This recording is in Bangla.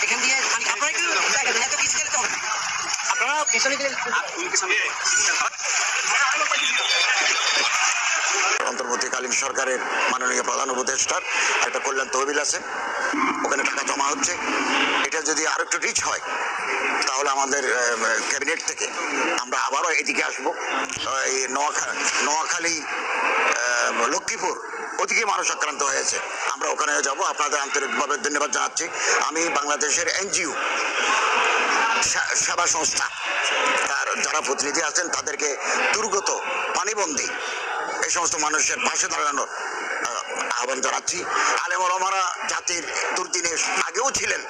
এখান দিয়ে আপনারা একটু এত পিছিয়ে গেলে তো আপনারা পেছনে গেলে অন্তর্বর্তীকালীন সরকারের মাননীয় প্রধান উপদেষ্টার একটা কল্যাণ তহবিল আছে, ওখানে টাকা জমা হচ্ছে। এটা যদি আরো একটু রিচ হয় তাহলে আমাদের ক্যাবিনেট থেকে আমরা আবারও এদিকে আসবো। এই নোয়াখালী, লক্ষ্মীপুর ওদিকে মানুষ আক্রান্ত হয়েছে, আমরা ওখানেও যাব। আপনাদের আন্তরিকভাবে ধন্যবাদ জানাচ্ছি। আমি বাংলাদেশের এনজিও সেবা সংস্থা তার যারা প্রতিনিধি আছেন তাদেরকে দুর্গত পানিবন্দী এই সমস্ত মানুষের পাশে দাঁড়ানোর আহ্বান জানাচ্ছি। আলেম ওলামারা জাতির দুর্দিনে আগেও ছিলেন।